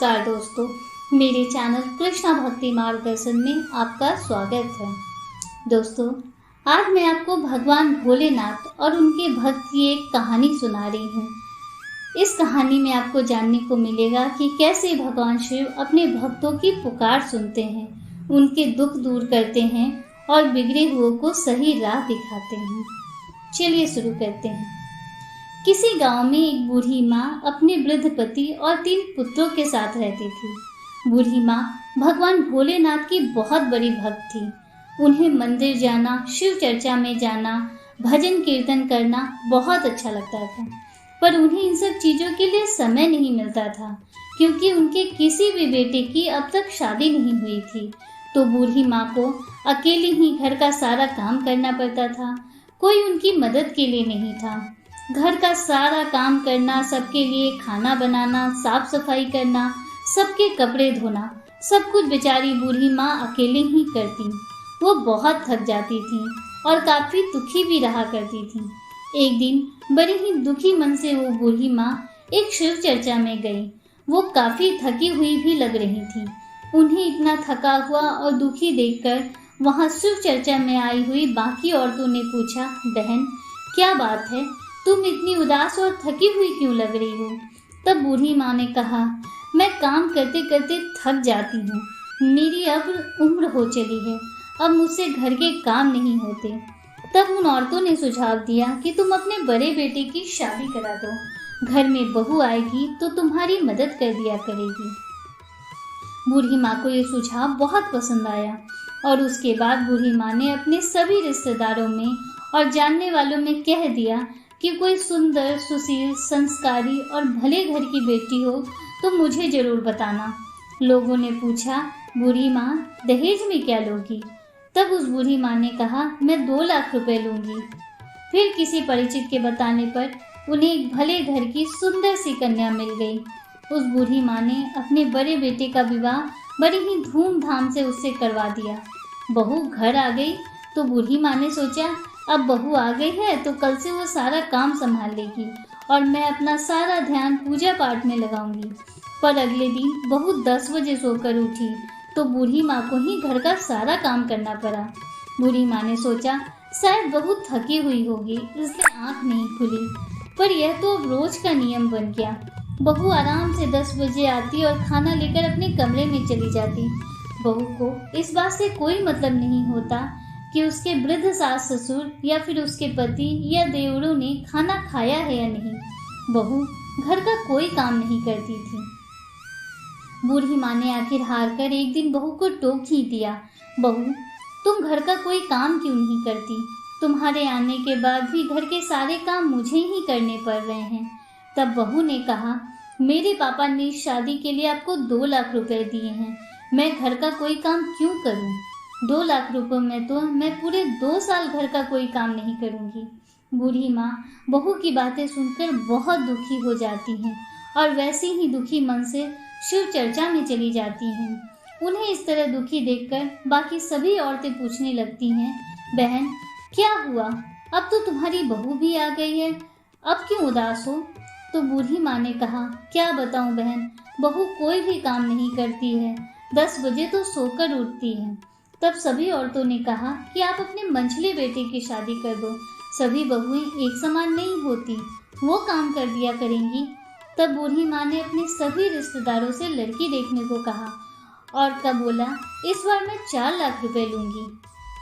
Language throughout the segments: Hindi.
नमस्कार दोस्तों, मेरे चैनल कृष्णा भक्ति मार्गदर्शन में आपका स्वागत है। दोस्तों, आज मैं आपको भगवान भोलेनाथ और उनके भक्त की एक कहानी सुना रही हूँ। इस कहानी में आपको जानने को मिलेगा कि कैसे भगवान शिव अपने भक्तों की पुकार सुनते हैं, उनके दुख दूर करते हैं और बिगड़े हुओं को सही राह दिखाते हैं। चलिए शुरू करते हैं। किसी गांव में एक बूढ़ी माँ अपने वृद्ध पति और 3 पुत्रों के साथ रहती थी। बूढ़ी माँ भगवान भोलेनाथ की बहुत बड़ी भक्त थी। उन्हें मंदिर जाना, शिव चर्चा में जाना, भजन कीर्तन करना बहुत अच्छा लगता था, पर उन्हें इन सब चीज़ों के लिए समय नहीं मिलता था, क्योंकि उनके किसी भी बेटे की अब तक शादी नहीं हुई थी। तो बूढ़ी माँ को अकेली ही घर का सारा काम करना पड़ता था। कोई उनकी मदद के लिए नहीं था। घर का सारा काम करना, सबके लिए खाना बनाना, साफ सफाई करना, सबके कपड़े धोना, सब कुछ बेचारी बूढ़ी माँ अकेले ही करती। वो बहुत थक जाती थी और काफ़ी दुखी भी रहा करती थी। एक दिन बड़ी ही दुखी मन से वो बूढ़ी माँ एक शिव चर्चा में गई। वो काफ़ी थकी हुई भी लग रही थी। उन्हें इतना थका हुआ और दुखी देखकर वहाँ शिव चर्चा में आई हुई बाकी औरतों ने पूछा, बहन क्या बात है, तुम इतनी उदास और थकी हुई क्यों लग रही हो? तब बूढ़ी माँ ने कहा, मैं काम करते करते थक जाती हूँ। मेरी अब उम्र हो चली है, अब मुझसे घर के काम नहीं होते। तब उन औरतों ने सुझाव दिया कि तुम अपने बड़े बेटे की शादी करा दो। घर में बहू आएगी तो तुम्हारी मदद कर दिया करेगी। बूढ़ी माँ को ये सुझाव बहुत पसंद आया और उसके बाद बूढ़ी माँ ने अपने सभी रिश्तेदारों में और जानने वालों में कह दिया कि कोई सुंदर, सुशील, संस्कारी और भले घर की बेटी हो तो मुझे जरूर बताना। लोगों ने पूछा, बूढ़ी माँ दहेज में क्या लोगी? तब उस बूढ़ी माँ ने कहा, मैं 2 लाख रुपए लूंगी। फिर किसी परिचित के बताने पर उन्हें एक भले घर की सुंदर सी कन्या मिल गई। उस बूढ़ी माँ ने अपने बड़े बेटे का विवाह बड़ी ही धूमधाम से उससे करवा दिया। बहू घर आ गई तो बूढ़ी माँ ने सोचा, अब बहू आ गई है तो कल से वो सारा काम संभाल लेगी और मैं अपना सारा ध्यान पूजा पाठ में लगाऊंगी। पर अगले दिन बहू 10 बजे सोकर उठी तो बूढ़ी माँ को ही घर का सारा काम करना पड़ा। बूढ़ी माँ ने सोचा, शायद बहू थकी हुई होगी इसलिए आँख नहीं खुली, पर यह तो अब रोज का नियम बन गया। बहू आराम से 10 बजे आती और खाना लेकर अपने कमरे में चली जाती। बहू को इस बात से कोई मतलब नहीं होता कि उसके वृद्ध सास ससुर या फिर उसके पति या देवरों ने खाना खाया है या नहीं। बहू घर का कोई काम नहीं करती थी। बूढ़ी माँ ने आखिर हार कर एक दिन बहू को टोक ही दिया, बहू तुम घर का कोई काम क्यों नहीं करती? तुम्हारे आने के बाद भी घर के सारे काम मुझे ही करने पड़ रहे हैं। तब बहू ने कहा, मेरे पापा ने इस शादी के लिए आपको 2 लाख रुपए दिए हैं, मैं घर का कोई काम क्यों करूं? 2 लाख रुपए में तो मैं पूरे 2 साल घर का कोई काम नहीं करूंगी। बूढ़ी माँ बहू की बातें सुनकर बहुत दुखी हो जाती हैं और वैसे ही दुखी मन से शिव चर्चा में चली जाती हैं। उन्हें इस तरह दुखी देखकर बाकी सभी औरतें पूछने लगती हैं, बहन क्या हुआ? अब तो तुम्हारी बहू भी आ गई है, अब क्यों उदास हो? तो बूढ़ी माँ ने कहा, क्या बताऊं बहन, बहू कोई भी काम नहीं करती है, 10 बजे तो सोकर उठती है। तब सभी औरतों ने कहा कि आप अपने मंझले बेटे की शादी कर दो, सभी बहुएं एक समान नहीं होती, वो काम कर दिया करेंगी। तब बूढ़ी माँ ने अपने सभी रिश्तेदारों से लड़की देखने को कहा और तब बोला, इस बार मैं 4 लाख रुपए लूंगी।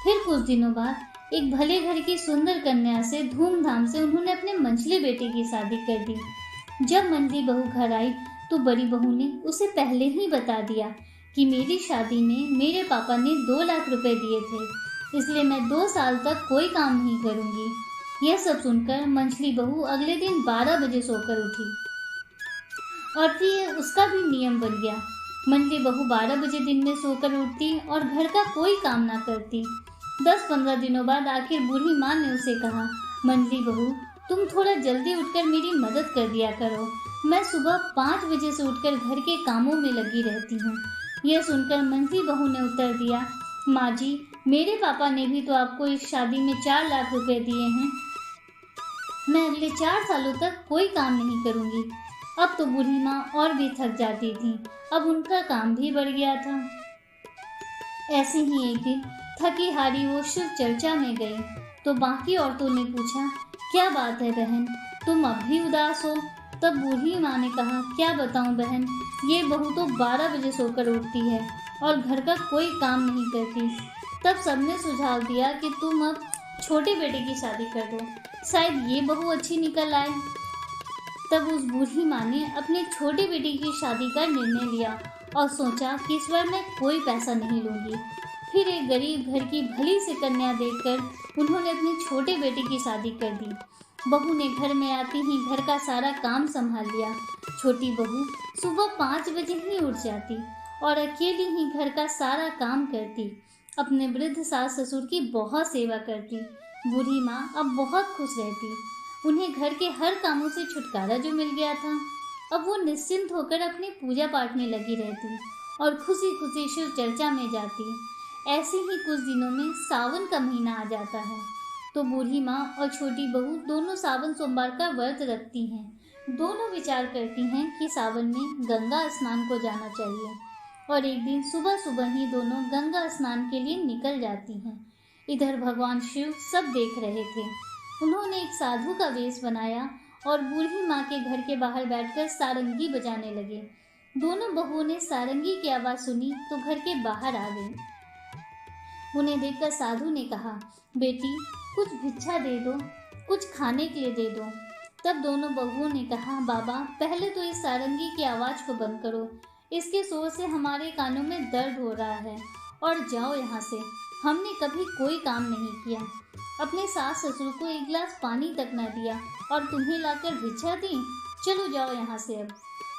फिर कुछ दिनों बाद एक भले घर की सुंदर कन्या से धूमधाम से उन्होंने अपने मंझले बेटे की शादी कर दी। जब मंझली बहू घर आई तो बड़ी बहू ने उसे पहले ही बता दिया कि मेरी शादी में मेरे पापा ने 2 लाख रुपए दिए थे, इसलिए मैं 2 साल तक कोई काम नहीं करूंगी। यह सब सुनकर मंझली बहू अगले दिन 12 बजे सोकर उठी और फिर उसका भी नियम बन गया। मंझली बहू 12 बजे दिन में सोकर उठती और घर का कोई काम ना करती। 10-15 दिनों बाद आखिर बूढ़ी माँ ने उसे कहा, मंझली बहू तुम थोड़ा जल्दी उठकर मेरी मदद कर दिया करो, मैं सुबह 5 बजे से उठकर घर के कामों में लगी रहती हूँ। यह सुनकर मंझली बहू ने उत्तर दिया, माँ जी मेरे पापा ने भी तो आपको इस शादी में 4 लाख रुपए दिए हैं, मैं अगले 4 सालों तक कोई काम नहीं करूँगी। अब तो बूढ़ी माँ और भी थक जाती थी, अब उनका काम भी बढ़ गया था। ऐसे ही एक दिन थकी हारी वो शिव चर्चा में गई तो बाकी औरतों ने पूछा, क्या बात है बहन, तुम अब भी उदास हो? तब बूढ़ी माँ ने कहा, क्या बताऊं बहन, ये बहू तो 12 बजे सोकर उठती है और घर का कोई काम नहीं करती। तब सबने सुझाव दिया कि तुम अब छोटे बेटे की शादी कर दो, शायद ये बहू अच्छी निकल आए। तब उस बूढ़ी माँ ने अपने छोटे बेटे की शादी का निर्णय लिया और सोचा कि इस बार मैं कोई पैसा नहीं लूँगी। फिर एक गरीब घर की भली सी कन्या देखकर उन्होंने अपने छोटे बेटे की शादी कर दी। बहू ने घर में आते ही घर का सारा काम संभाल लिया। छोटी बहू सुबह 5 बजे ही उठ जाती और अकेली ही घर का सारा काम करती। अपने वृद्ध सास ससुर की बहुत सेवा करती। बूढ़ी माँ अब बहुत खुश रहती। उन्हें घर के हर कामों से छुटकारा जो मिल गया था, अब वो निश्चिंत होकर अपने पूजा पाठ में लगी रहती और खुशी खुशी शिव चर्चा में जाती। ऐसे ही कुछ दिनों में सावन का महीना आ जाता है तो बूढ़ी माँ और छोटी बहू दोनों सावन सोमवार का व्रत रखती हैं। दोनों विचार करती हैं कि सावन में गंगा स्नान को जाना चाहिए और एक दिन सुबह सुबह ही दोनों गंगा स्नान के लिए निकल जाती हैं। इधर भगवान शिव सब देख रहे थे। उन्होंने एक साधु का वेश बनाया और बूढ़ी माँ के घर के बाहर बैठकर सारंगी बजाने लगे। दोनों बहुओं ने सारंगी की आवाज़ सुनी तो घर के बाहर आ गई। उन्हें देखकर साधु ने कहा, बेटी कुछ भिक्षा दे दो, कुछ खाने के लिए दे दो। तब दोनों बहुओं ने कहा, बाबा पहले तो इस सारंगी की आवाज़ को बंद करो, इसके शोर से हमारे कानों में दर्द हो रहा है, और जाओ यहाँ से, हमने कभी कोई काम नहीं किया, अपने सास ससुर को एक गिलास पानी तक न दिया और तुम्हें लाकर भिक्षा दी, चलो जाओ यहाँ से अब।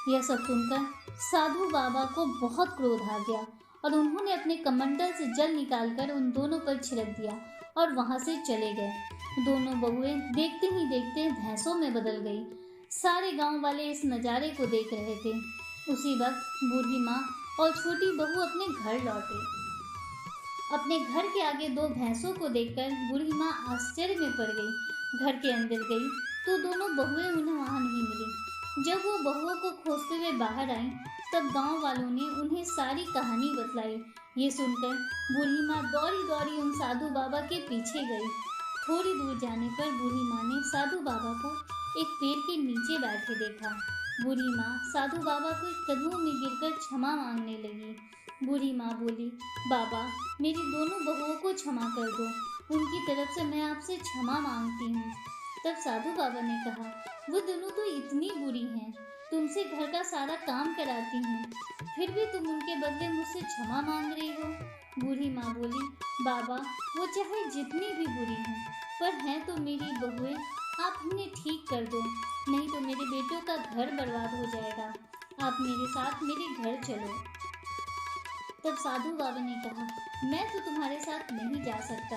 यह सब सुनकर साधु बाबा को बहुत क्रोध आ गया और उन्होंने अपने कमंडल से जल निकालकर उन दोनों पर छिड़क दिया और वहाँ से चले गए। दोनों बहुएं देखते ही देखते भैंसों में बदल गई। सारे गांव वाले इस नज़ारे को देख रहे थे। उसी वक्त बूढ़ी माँ और छोटी बहू अपने घर लौटे। अपने घर के आगे 2 भैंसों को देखकर बूढ़ी माँ आश्चर्य में पड़ गई। घर के अंदर गई तो दोनों बहुएं उन्हें वहाँ नहीं मिली। जब वो बहुओं को खोजते हुए बाहर आई तब गांव वालों ने उन्हें सारी कहानी बतलाई। ये सुनकर बूढ़ी माँ दौड़ी दौड़ी उन साधु बाबा के पीछे गई। थोड़ी दूर जाने पर बूढ़ी माँ ने साधु बाबा को एक पेड़ के नीचे बैठे देखा। बूढ़ी माँ साधु बाबा के कदमों में गिरकर क्षमा मांगने लगी। बूढ़ी माँ बोली, बाबा मेरी दोनों बहुओं को क्षमा कर दो, उनकी तरफ से मैं आपसे क्षमा मांगती हूँ। तब साधु बाबा ने कहा, वो दोनों तो इतनी बुरी हैं, तुमसे घर का सारा काम कराती हैं, फिर भी तुम उनके बदले मुझसे क्षमा मांग रही हो। बूढ़ी माँ बोली, बाबा वो चाहे जितनी भी बुरी हों पर हैं तो मेरी बहुएं, आप उन्हें ठीक कर दो, नहीं तो मेरे बेटों का घर बर्बाद हो जाएगा। आप मेरे साथ मेरे घर चलो। तब साधु बाबा ने कहा, मैं तो तुम्हारे साथ नहीं जा सकता,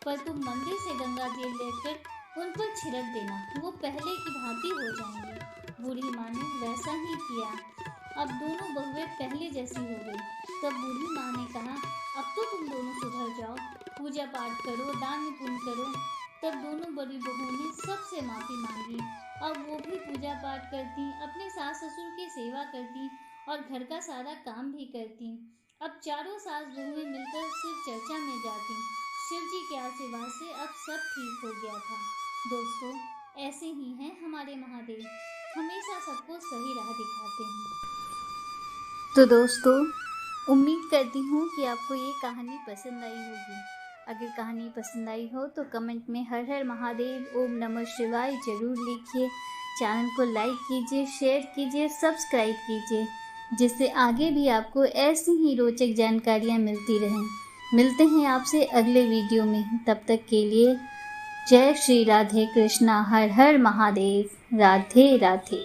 पर तुम मंदिर से गंगा जल लेकर उन पर छिड़क देना, वो पहले की भांति हो जाएंगे। बूढ़ी माँ ने वैसा ही किया। अब दोनों बहुएं पहले जैसी हो गई। तब बूढ़ी माँ ने कहा, अब तो तुम दोनों सुधर जाओ, पूजा पाठ करो, दान पुण्य करो। तब दोनों बड़ी बहुओं ने सबसे माफ़ी मांगी। अब वो भी पूजा पाठ करती, अपने सास ससुर की सेवा करती और घर का सारा काम भी करती। अब चारों सास बहुएं मिलकर शिव चर्चा में जाती। शिव जी के आशीर्वाद से अब सब ठीक हो गया था। दोस्तों, ऐसे ही हैं हमारे महादेव, हमेशा सबको सही राह दिखाते हैं। तो दोस्तों, उम्मीद करती हूँ कि आपको ये कहानी पसंद आई होगी। अगर कहानी पसंद आई हो तो कमेंट में हर हर महादेव, ओम नमः शिवाय जरूर लिखिए। चैनल को लाइक कीजिए, शेयर कीजिए, सब्सक्राइब कीजिए, जिससे आगे भी आपको ऐसी ही रोचक जानकारियाँ मिलती रहें। मिलते हैं आपसे अगले वीडियो में। तब तक के लिए जय श्री राधे कृष्णा, हर हर महादेव, राधे राधे।